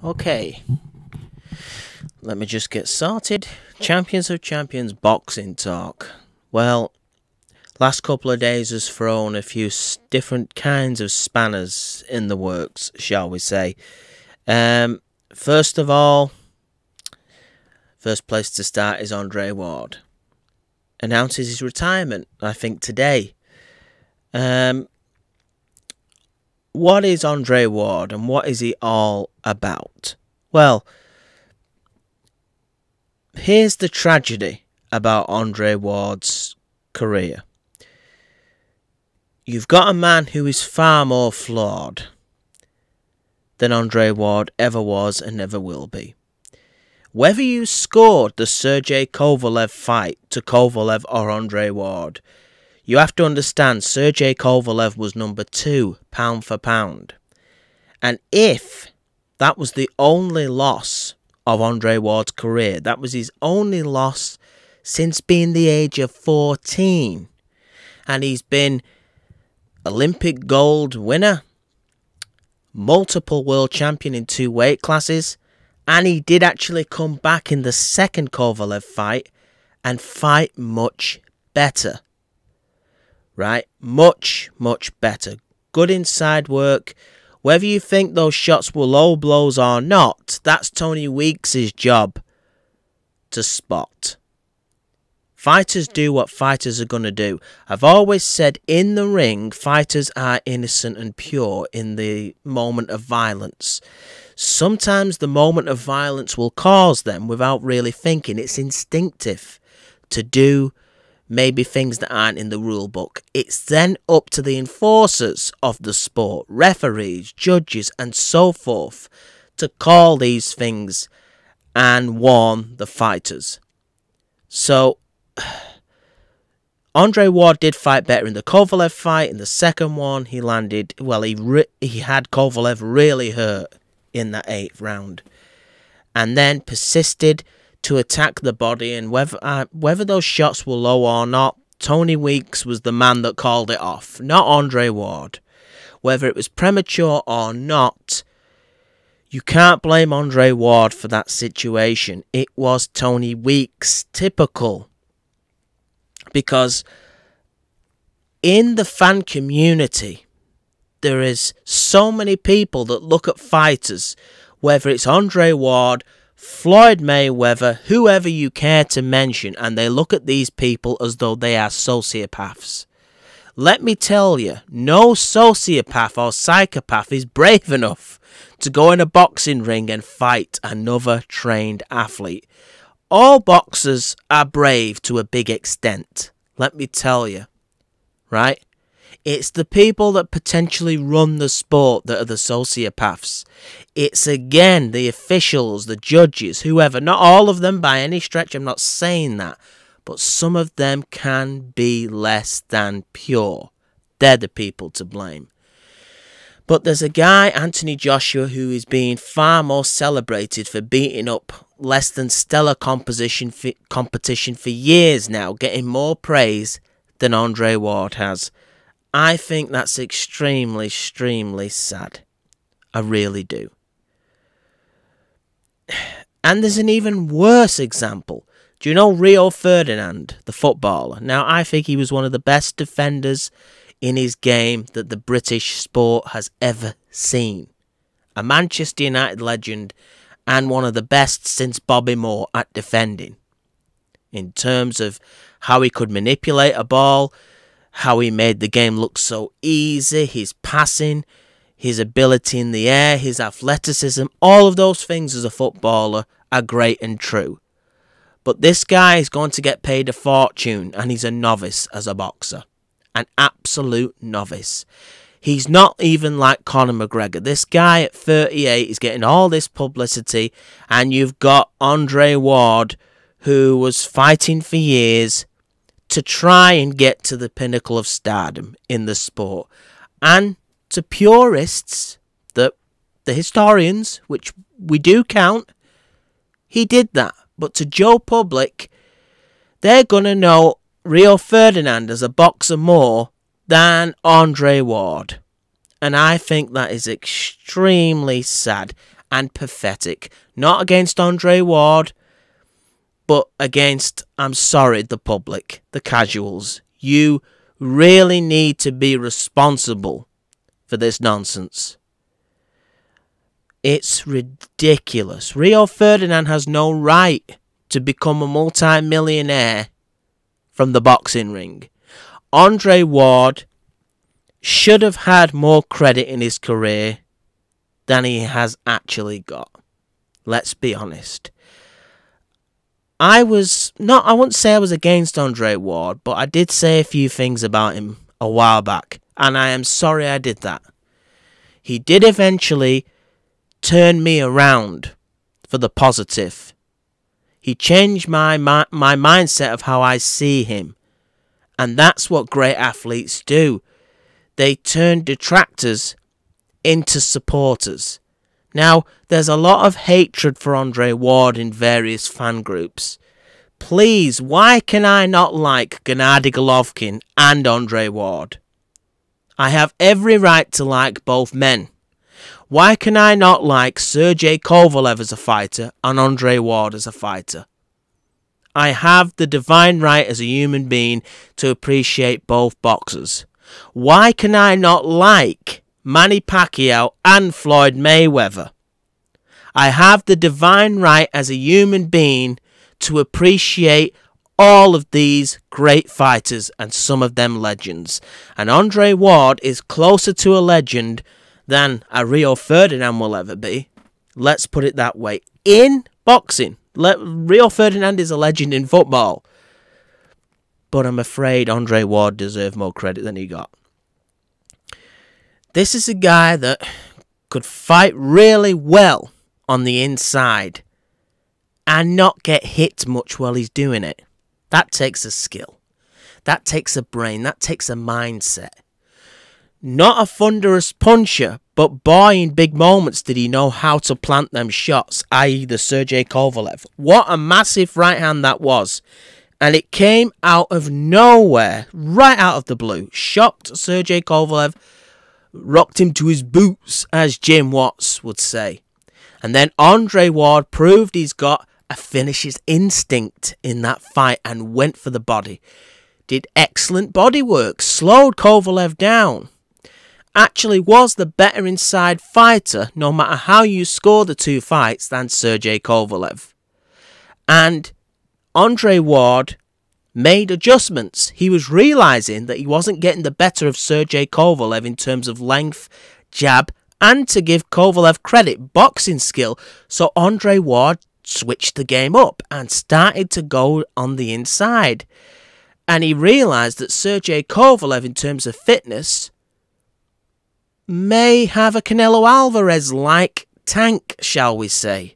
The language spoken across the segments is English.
Okay, let me just get started. Champions of Champions boxing talk. Well, last couple of days has thrown a few different kinds of spanners in the works, shall we say. First of all, first place to start is Andre Ward. Announces his retirement, I think, today. What is Andre Ward and what is he all about? Well, here's the tragedy about Andre Ward's career. You've got a man who is far more flawed than Andre Ward ever was and never will be. Whether you scored the Sergey Kovalev fight to Kovalev or Andre Ward, you have to understand Sergey Kovalev was number 2, pound for pound. And if that was the only loss of Andre Ward's career, that was his only loss since being the age of 14. And he's been Olympic gold winner, multiple world champion in 2 weight classes, and he did actually come back in the second Kovalev fight and fight much better. Right? Much, much better. Good inside work. Whether you think those shots were low blows or not, that's Tony Weeks' job to spot. Fighters do what fighters are going to do. I've always said in the ring, fighters are innocent and pure in the moment of violence. Sometimes the moment of violence will cause them without really thinking. It's instinctive to do maybe things that aren't in the rule book. It's then up to the enforcers of the sport, referees, judges and so forth, to call these things and warn the fighters. So, Andre Ward did fight better in the Kovalev fight. In the second one, he landed, well, he had Kovalev really hurt in that 8th round. And then persisted to attack the body, and whether those shots were low or not, Tony Weeks was the man that called it off, not Andre Ward. Whether it was premature or not, you can't blame Andre Ward for that situation. It was Tony Weeks, typical. Because in the fan community, there is so many people that look at fighters, whether it's Andre Ward, Floyd Mayweather, whoever you care to mention, and they look at these people as though they are sociopaths. Let me tell you, no sociopath or psychopath is brave enough to go in a boxing ring and fight another trained athlete. All boxers are brave to a big extent, let me tell you, right? It's the people that potentially run the sport that are the sociopaths. It's again the officials, the judges, whoever. Not all of them by any stretch, I'm not saying that. But some of them can be less than pure. They're the people to blame. But there's a guy, Anthony Joshua, who is being far more celebrated for beating up less than stellar competition for years now, getting more praise than Andre Ward has. I think that's extremely, extremely sad. I really do. And there's an even worse example. Do you know Rio Ferdinand, the footballer? Now, I think he was one of the best defenders in his game that the British sport has ever seen. A Manchester United legend and one of the best since Bobby Moore at defending. In terms of how he could manipulate a ball, how he made the game look so easy, his passing, his ability in the air, his athleticism, all of those things as a footballer are great and true. But this guy is going to get paid a fortune, and he's a novice as a boxer. An absolute novice. He's not even like Conor McGregor. This guy at 38 is getting all this publicity, and you've got Andre Ward, who was fighting for years to try and get to the pinnacle of stardom in the sport. And to purists, the historians, which we do count, he did that. But to Joe Public, they're going to know Rio Ferdinand as a boxer more than Andre Ward. And I think that is extremely sad. and pathetic. Not against Andre Ward, but against, I'm sorry, the public, the casuals. You really need to be responsible for this nonsense. It's ridiculous. Rio Ferdinand has no right to become a multi-millionaire from the boxing ring. Andre Ward should have had more credit in his career than he has actually got. Let's be honest. I wouldn't say I was against Andre Ward, but I did say a few things about him a while back, and I am sorry I did that. He did eventually turn me around for the positive. He changed my mindset of how I see him, and that's what great athletes do. They turn detractors into supporters. Now, there's a lot of hatred for Andre Ward in various fan groups. Please, why can I not like Gennady Golovkin and Andre Ward? I have every right to like both men. Why can I not like Sergey Kovalev as a fighter and Andre Ward as a fighter? I have the divine right as a human being to appreciate both boxers. Why can I not like Manny Pacquiao and Floyd Mayweather? I have the divine right as a human being to appreciate all of these great fighters and some of them legends. And Andre Ward is closer to a legend than a Rio Ferdinand will ever be. Let's put it that way. In boxing, Rio Ferdinand is a legend in football. But I'm afraid Andre Ward deserved more credit than he got. This is a guy that could fight really well on the inside and not get hit much while he's doing it. That takes a skill. That takes a brain. That takes a mindset. Not a thunderous puncher, but boy, in big moments did he know how to plant them shots, i.e. the Sergey Kovalev. What a massive right hand that was. And it came out of nowhere, right out of the blue. Shocked Sergey Kovalev, rocked him to his boots, as Jim Watts would say. And then Andre Ward proved he's got a finisher's instinct in that fight and went for the body. Did excellent body work, slowed Kovalev down. Actually was the better inside fighter, no matter how you score the two fights, than Sergey Kovalev. And Andre Ward made adjustments. He was realising that he wasn't getting the better of Sergey Kovalev in terms of length, jab, and to give Kovalev credit, boxing skill. So Andre Ward switched the game up and started to go on the inside. And he realised that Sergey Kovalev, in terms of fitness, may have a Canelo Alvarez-like tank, shall we say.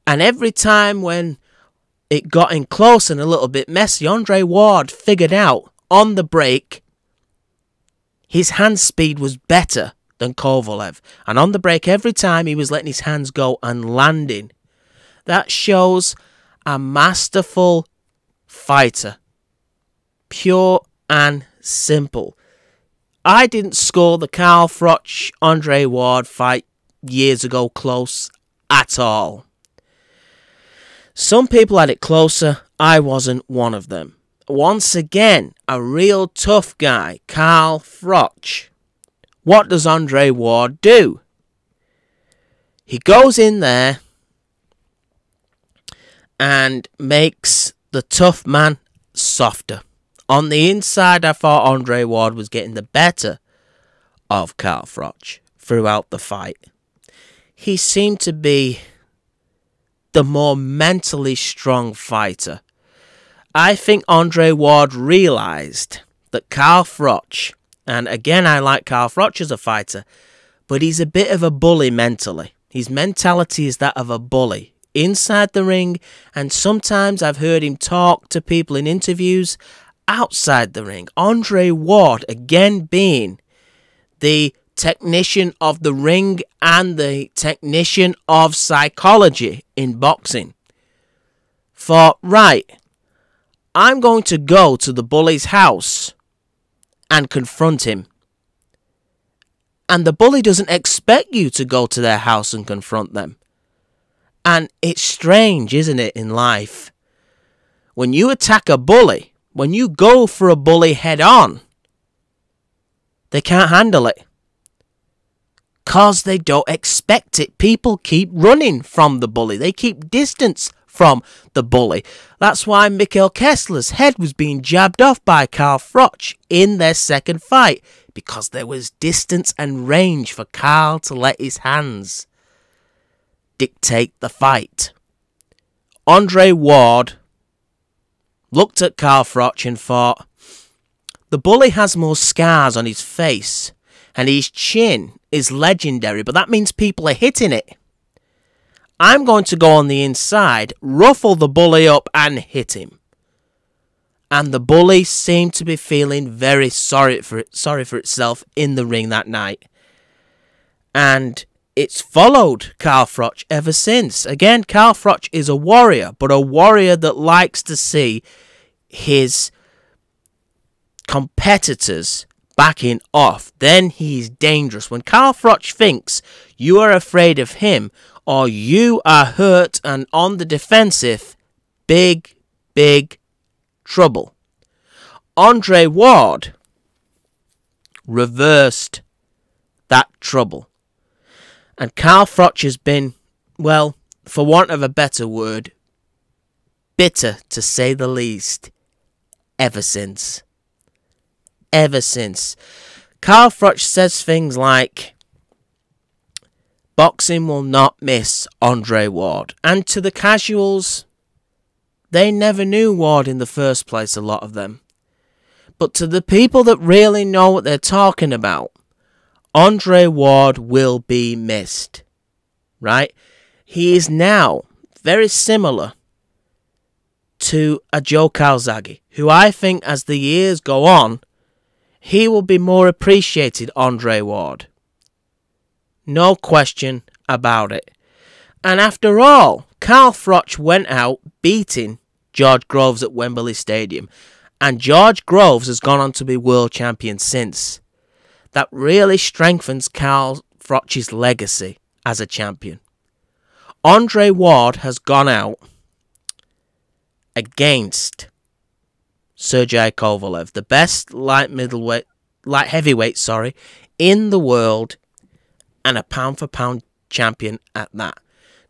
And every time when it got in close and a little bit messy, Andre Ward figured out on the break his hand speed was better than Kovalev. And on the break, every time he was letting his hands go and landing. That shows a masterful fighter. Pure and simple. I didn't score the Carl Froch Andre Ward fight years ago close at all. Some people had it closer. I wasn't one of them. Once again, a real tough guy, Carl Froch. What does Andre Ward do? He goes in there and makes the tough man softer. On the inside, I thought Andre Ward was getting the better of Carl Froch throughout the fight. He seemed to be the more mentally strong fighter. I think Andre Ward realised that Carl Froch, and again I like Carl Froch as a fighter, but he's a bit of a bully mentally. His mentality is that of a bully inside the ring, and sometimes I've heard him talk to people in interviews outside the ring. Andre Ward, again being the technician of the ring and the technician of psychology in boxing, thought, right, I'm going to go to the bully's house and confront him And the bully doesn't expect you to go to their house and confront them. And it's strange, isn't it, in life? When you attack a bully, when you go for a bully head on, they can't handle it. Because they don't expect it. People keep running from the bully. They keep distance from the bully. That's why Mikhail Kessler's head was being jabbed off by Carl Froch in their second fight. Because there was distance and range for Carl to let his hands dictate the fight. Andre Ward looked at Carl Froch and thought, the bully has more scars on his face and his chin is legendary, but that means people are hitting it. I'm going to go on the inside, ruffle the bully up and hit him. And the bully seemed to be feeling very sorry for itself in the ring that night. And it's followed Carl Froch ever since. Again, Carl Froch is a warrior, but a warrior that likes to see his competitors backing off. Then he's dangerous. When Carl Froch thinks you are afraid of him or you are hurt and on the defensive, big trouble. Andre Ward reversed that trouble. And Carl Froch has been, well, for want of a better word, bitter to say the least, ever since. Ever since. Carl Froch says things like, boxing will not miss Andre Ward. And to the casuals, they never knew Ward in the first place, a lot of them. But to the people that really know what they're talking about, Andre Ward will be missed. Right? He is now very similar to a Joe Calzaghe, who I think as the years go on, he will be more appreciated, Andre Ward. No question about it. And after all, Carl Froch went out beating George Groves at Wembley Stadium. And George Groves has gone on to be world champion since. That really strengthens Carl Froch's legacy as a champion. Andre Ward has gone out against Sergey Kovalev, the best light heavyweight, in the world, and a pound for pound champion at that.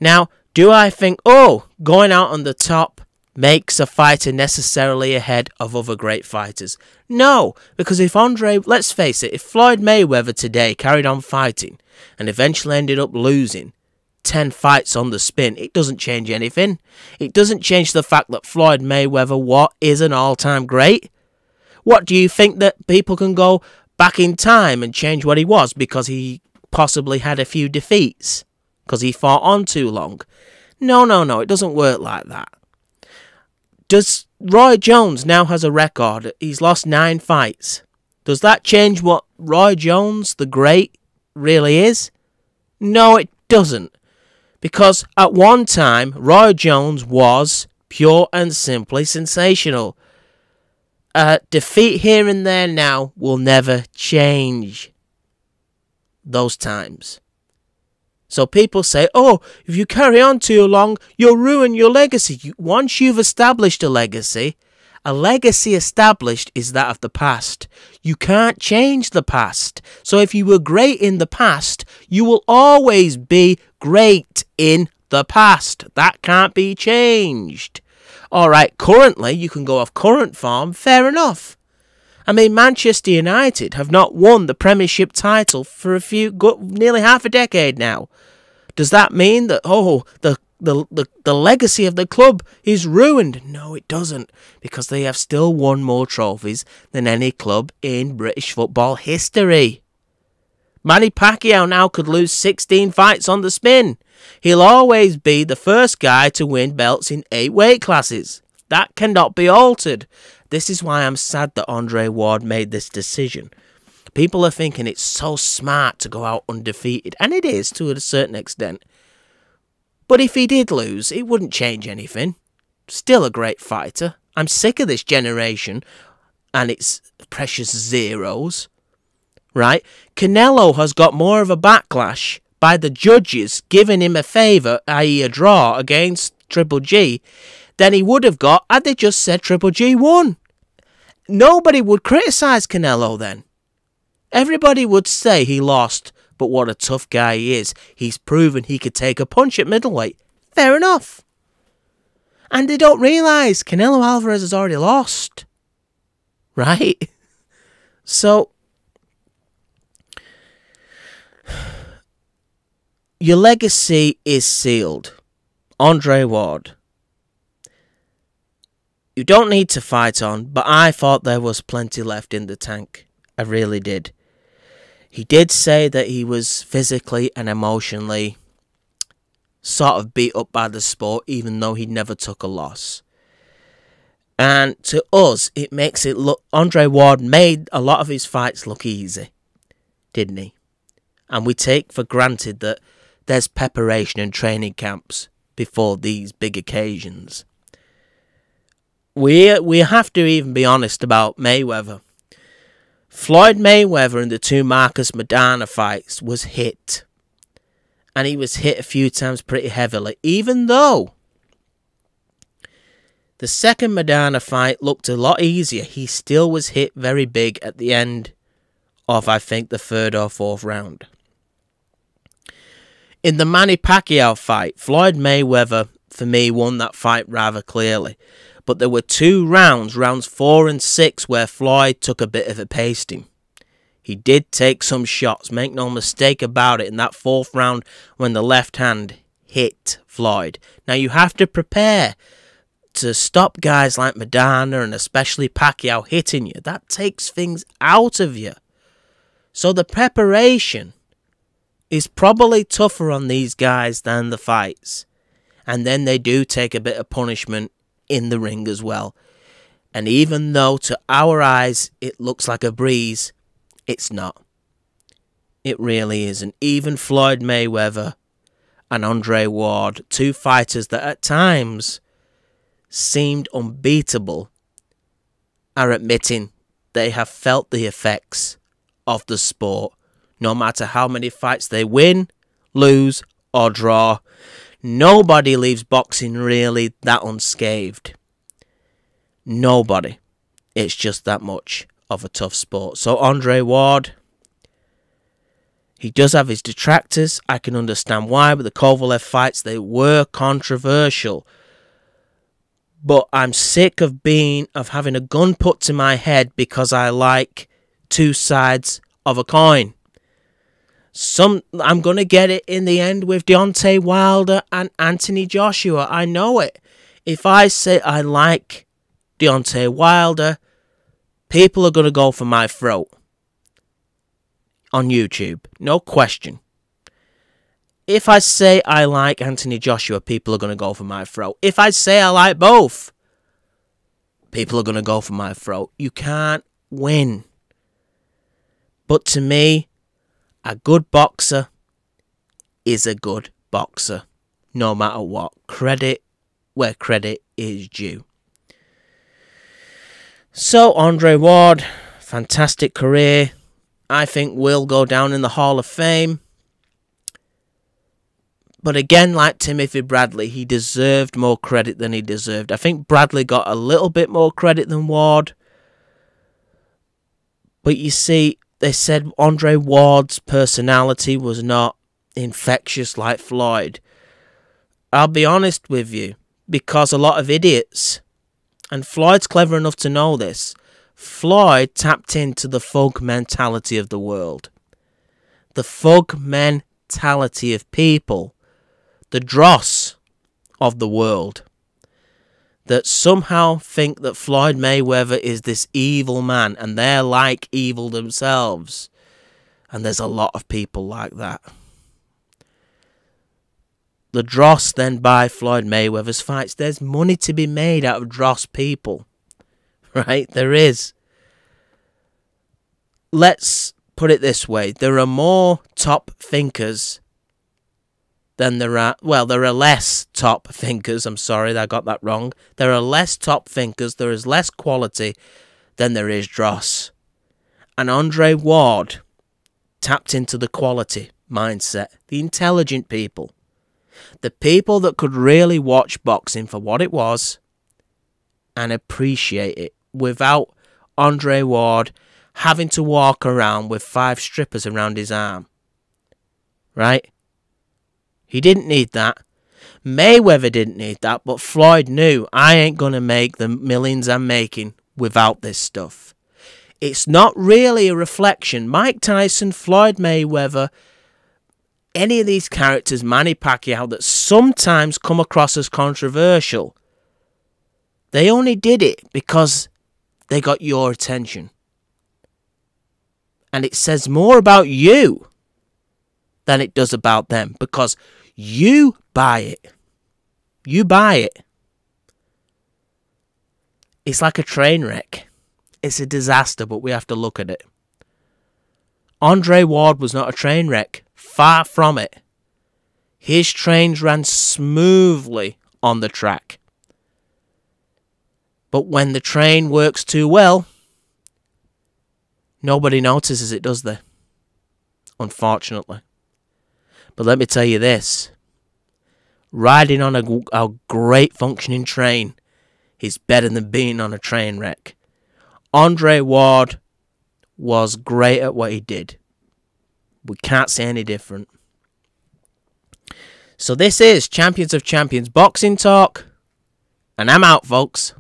Now, do I think, going out on the top makes a fighter necessarily ahead of other great fighters? No, because let's face it, if Floyd Mayweather today carried on fighting and eventually ended up losing 10 fights on the spin, it doesn't change anything. It doesn't change the fact that Floyd Mayweather is an all-time great. What do you think that people can go back in time and change what he was because he possibly had a few defeats? Because he fought on too long? No, it doesn't work like that. Does Roy Jones now has a record? He's lost 9 fights. Does that change what Roy Jones, the great, really is? No, it doesn't. Because at one time, Roy Jones was pure and simply sensational. A defeat here and there now will never change those times. So people say, if you carry on too long, you'll ruin your legacy. Once you've established a legacy established is that of the past. You can't change the past. So if you were great in the past, you will always be great in the past. That can't be changed. Alright, currently, you can go off current form, fair enough. I mean, Manchester United have not won the Premiership title for nearly half a decade now. Does that mean that, the legacy of the club is ruined? No, it doesn't, because they have still won more trophies than any club in British football history. Manny Pacquiao now could lose 16 fights on the spin. He'll always be the first guy to win belts in 8 weight classes. That cannot be altered. This is why I'm sad that Andre Ward made this decision. People are thinking it's so smart to go out undefeated, and it is to a certain extent. But if he did lose, it wouldn't change anything. Still a great fighter. I'm sick of this generation and its precious zeros. right? Canelo has got more of a backlash by the judges giving him a favour, i.e. a draw against Triple G, than he would have got had they just said Triple G won. Nobody would criticise Canelo then. Everybody would say he lost, but what a tough guy he is. He's proven he could take a punch at middleweight. Fair enough. And they don't realise Canelo Alvarez has already lost. Right? So, your legacy is sealed. Andre Ward. You don't need to fight on, but I thought there was plenty left in the tank. I really did. He did say that he was physically and emotionally sort of beat up by the sport, even though he never took a loss. And to us, it makes it look... Andre Ward made a lot of his fights look easy, didn't he? And we take for granted that there's preparation and training camps before these big occasions. We have to even be honest about Mayweather. Floyd Mayweather in the two Marcus Maidana fights was hit. And he was hit a few times pretty heavily. Even though the second Maidana fight looked a lot easier, he still was hit very big at the end of, I think, the third or fourth round. In the Manny Pacquiao fight, Floyd Mayweather, for me, won that fight rather clearly. But there were two rounds, rounds 4 and 6, where Floyd took a bit of a pasting. He did take some shots, make no mistake about it, in that fourth round when the left hand hit Floyd. Now you have to prepare to stop guys like Maidana and especially Pacquiao hitting you. That takes things out of you. So the preparation is probably tougher on these guys than the fights. And then they do take a bit of punishment in the ring as well. And even though to our eyes it looks like a breeze, it's not. It really isn't. Even Floyd Mayweather and Andre Ward, two fighters that at times seemed unbeatable, are admitting they have felt the effects of the sport. No matter how many fights they win, lose or draw, nobody leaves boxing really that unscathed. Nobody. It's just that much of a tough sport. So Andre Ward, he does have his detractors. I can understand why, but the Kovalev fights, they were controversial. But I'm sick of having a gun put to my head because I like two sides of a coin. I'm going to get it in the end with Deontay Wilder and Anthony Joshua. I know it. If I say I like Deontay Wilder, people are going to go for my throat on YouTube. No question. If I say I like Anthony Joshua, people are going to go for my throat. If I say I like both, people are going to go for my throat. You can't win. But to me, a good boxer is a good boxer, no matter what. Credit where credit is due. So, Andre Ward, fantastic career. I think will go down in the Hall of Fame. But again, like Timothy Bradley, he deserved more credit than he deserved. I think Bradley got a little bit more credit than Ward. But you see, they said Andre Ward's personality was not infectious like Floyd. I'll be honest with you, because a lot of idiots, and Floyd's clever enough to know this, Floyd tapped into the thug mentality of the world. The thug mentality of people, the dross of the world, that somehow think that Floyd Mayweather is this evil man and they're like evil themselves. And there's a lot of people like that. The dross then buy Floyd Mayweather's fights. There's money to be made out of dross people. Right? There is. Let's put it this way. There are more top thinkers than there are... Well, there are less top thinkers. I'm sorry, I got that wrong. There are less top thinkers. There is less quality than there is dross. And Andre Ward tapped into the quality mindset, the intelligent people, the people that could really watch boxing for what it was and appreciate it without Andre Ward having to walk around with 5 strippers around his arm. Right? He didn't need that. Mayweather didn't need that, but Floyd knew, I ain't going to make the millions I'm making without this stuff. It's not really a reflection. Mike Tyson, Floyd Mayweather, any of these characters, Manny Pacquiao, that sometimes come across as controversial, they only did it because they got your attention. And it says more about you than it does about them, because you buy it. You buy it. It's like a train wreck. It's a disaster, but we have to look at it. Andre Ward was not a train wreck. Far from it. His trains ran smoothly on the track. But when the train works too well, nobody notices it, does they? Unfortunately. But let me tell you this. Riding on a great functioning train is better than being on a train wreck. Andre Ward was great at what he did. We can't say any different. So this is Champions of Champions Boxing Talk. And I'm out, folks.